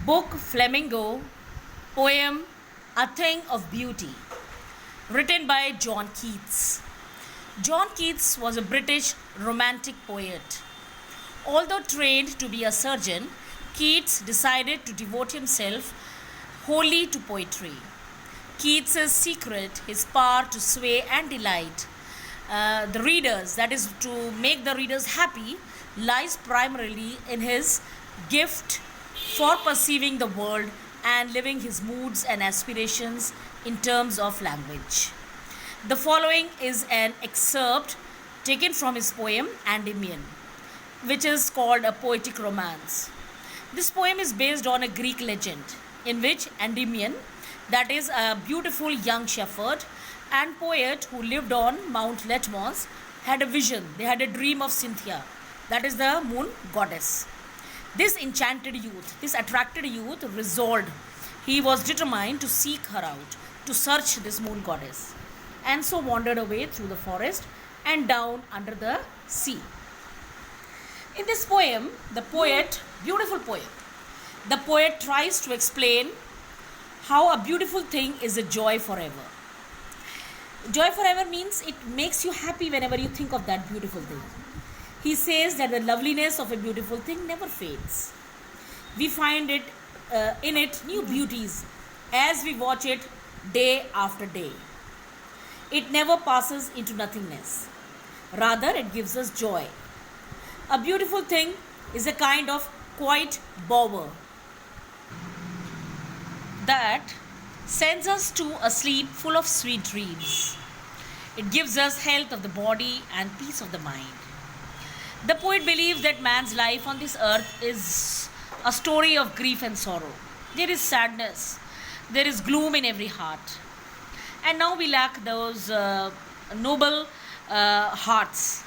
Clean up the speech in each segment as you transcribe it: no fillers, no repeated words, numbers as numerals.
Book Flamingo, poem A Thing of Beauty, written by John Keats. John Keats was a British romantic poet. Although trained to be a surgeon, Keats decided to devote himself wholly to poetry. Keats's secret, his power to sway and delight the readers, that is, to make the readers happy, lies primarily in his gift for perceiving the world and living his moods and aspirations in terms of language. The following is an excerpt taken from his poem Endymion, which is called a poetic romance. This poem is based on a Greek legend in which Endymion, that is a beautiful young shepherd and poet who lived on Mount Letmos, had a vision. They had a dream of Cynthia, that is the moon goddess. This enchanted youth, this attracted youth resolved, he was determined to seek her out, to search this moon goddess, and so wandered away through the forest and down under the sea. In this poem, beautiful poem, the poet tries to explain how a beautiful thing is a joy forever. Joy forever means it makes you happy whenever you think of that beautiful thing. He says that the loveliness of a beautiful thing never fades. We find it in it new beauties as we watch it day after day. It never passes into nothingness. Rather, it gives us joy. A beautiful thing is a kind of quiet bower that sends us to a sleep full of sweet dreams. It gives us health of the body and peace of the mind. The poet believes that man's life on this earth is a story of grief and sorrow. There is sadness, there is gloom in every heart. And now we lack those noble hearts.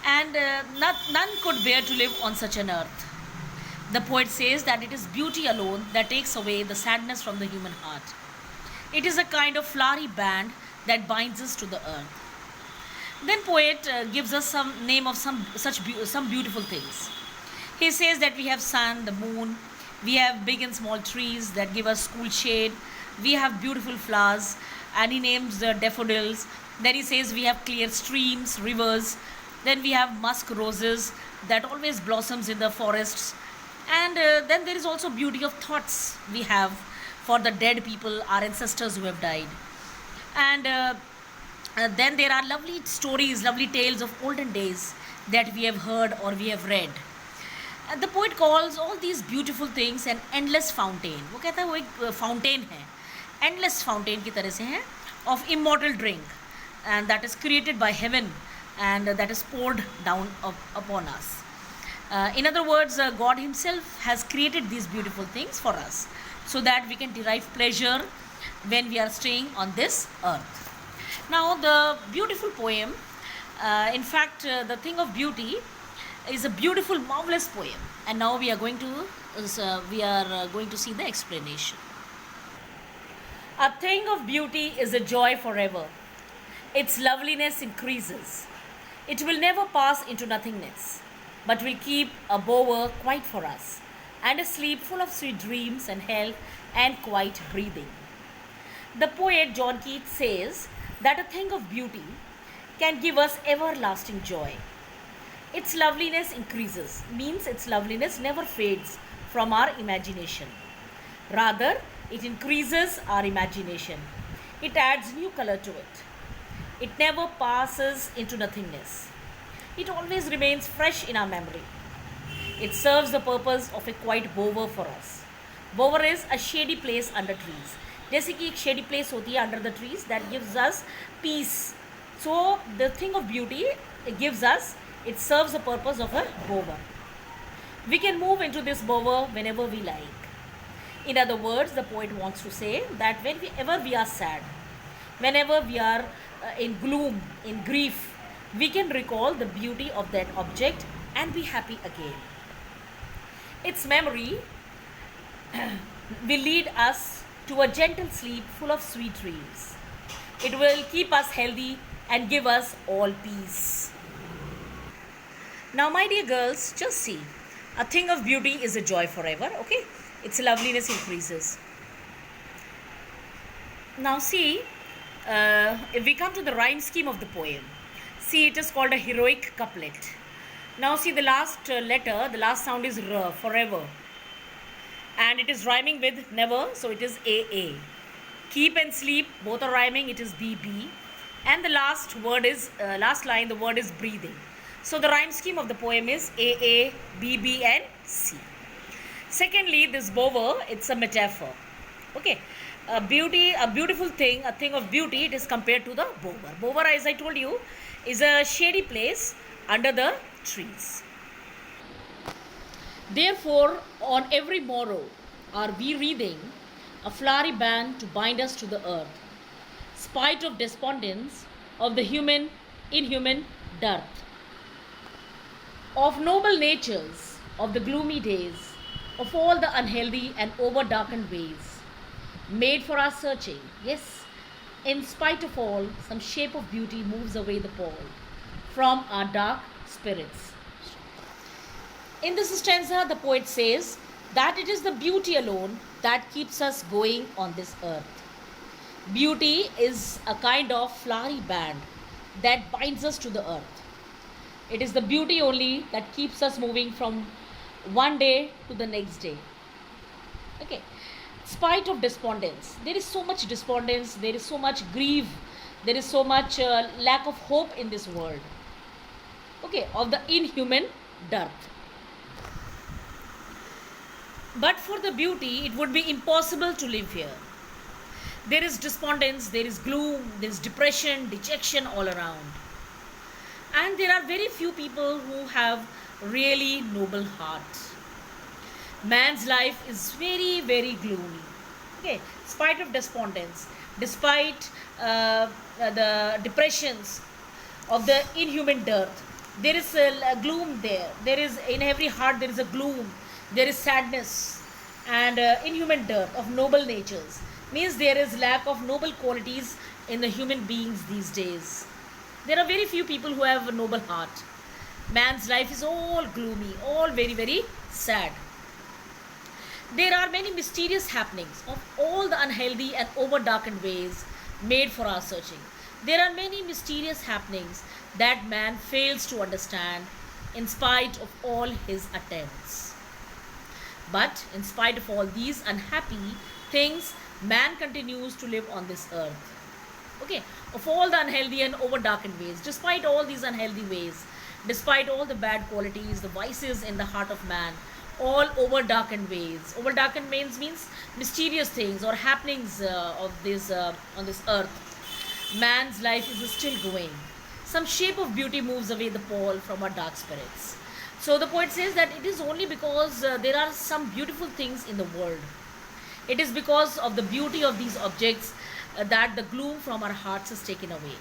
And none could bear to live on such an earth. The poet says that it is beauty alone that takes away the sadness from the human heart. It is a kind of flowery band that binds us to the earth. Then poet gives us some name of some beautiful things. He says that we have sun, the moon, we have big and small trees that give us cool shade, we have beautiful flowers, and he names the daffodils. Then he says we have clear streams, rivers, then we have musk roses that always blossoms in the forests. And then there is also beauty of thoughts we have for the dead people, our ancestors who have died. And then there are lovely stories, lovely tales of olden days that we have heard or we have read. The poet calls all these beautiful things an endless fountain. वो कहता है वो एक fountain है, endless fountain की तरह से है, of immortal drink, and that is created by heaven and that is poured down upon us. In other words, God himself has created these beautiful things for us so that we can derive pleasure when we are staying on this earth. Now, the beautiful poem, in fact, the thing of beauty is a beautiful, marvelous poem. And now we are going to see the explanation. A thing of beauty is a joy forever. Its loveliness increases. It will never pass into nothingness, but will keep a bower quiet for us, and a sleep full of sweet dreams and health and quiet breathing. The poet John Keats says that a thing of beauty can give us everlasting joy. Its loveliness increases, means its loveliness never fades from our imagination. Rather, it increases our imagination. It adds new color to it. It never passes into nothingness. It always remains fresh in our memory. It serves the purpose of a quiet bower for us. Bower is a shady place under trees. जैसे कि एक shady place होती है under the trees that gives us peace. So the thing of beauty, it serves the purpose of a bower. We can move into this bower whenever we like. In other words, the poet wants to say that whenever we are sad, whenever we are in gloom, in grief, we can recall the beauty of that object and be happy again. Its memory will lead us to a gentle sleep full of sweet dreams. It will keep us healthy and give us all peace. Now, my dear girls, just see A thing of beauty is a joy forever. Okay, its loveliness increases. Now see, if we come to the rhyme scheme of the poem, see, it is called a heroic couplet. Now see, the last letter, the last sound is r, forever, and it is rhyming with never, so it is AA. Keep and sleep, both are rhyming, it is BB, and the last word is last line, the word is breathing. So the rhyme scheme of the poem is AA, BB, and C. Secondly, this bower, it's a metaphor. Okay, a beautiful thing, a thing of beauty, it is compared to the bower. Bower, as I told you, is a shady place under the trees. Therefore, on every morrow are we wreathing a flowery band to bind us to the earth, spite of despondence of the inhuman dearth, of noble natures, of the gloomy days, of all the unhealthy and over-darkened ways, made for our searching. Yes, in spite of all, some shape of beauty moves away the pall from our dark spirits. In this stanza, the poet says that it is the beauty alone that keeps us going on this earth. Beauty is a kind of flowery band that binds us to the earth. It is the beauty only that keeps us moving from one day to the next day. Okay. Spite of despondence, there is so much despondence, there is so much grief, there is so much lack of hope in this world. Okay, of the inhuman dearth. But for the beauty, it would be impossible to live here. There is despondence, there is gloom, there is depression, dejection all around. And there are very few people who have really noble hearts. Man's life is very, very gloomy. Okay, despite of despondence, despite the depressions of the inhuman dearth, there is a gloom there. There is, in every heart, there is a gloom. There is sadness and inhuman dearth of noble natures. Means there is lack of noble qualities in the human beings these days. There are very few people who have a noble heart. Man's life is all gloomy, all very, very sad. There are many mysterious happenings of all the unhealthy and over-darkened ways made for our searching. There are many mysterious happenings that man fails to understand in spite of all his attempts. But in spite of all these unhappy things, man continues to live on this earth. Okay, of all the unhealthy and over-darkened ways, despite all these unhealthy ways, despite all the bad qualities, the vices in the heart of man, all over-darkened ways. Over-darkened means mysterious things or happenings of this on this earth. Man's life is still going. Some shape of beauty moves away the pall from our dark spirits. So the poet says that it is only because there are some beautiful things in the world. It is because of the beauty of these objects that the gloom from our hearts is taken away.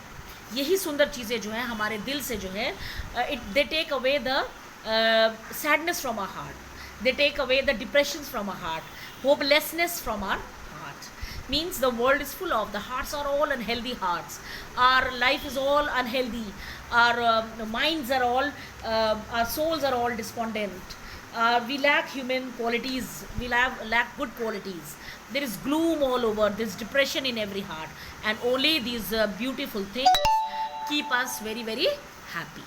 यही सुंदर चीज़ें जो हैं हमारे दिल से जो है they take away the sadness from our heart. They take away the depressions from our heart, hopelessness from our heart. Means the world is full of, the hearts are all unhealthy hearts. Our life is all unhealthy. Our minds are all, our souls are all despondent. We lack human qualities. We lack good qualities. There is gloom all over. There is depression in every heart. And only these beautiful things keep us very, very happy.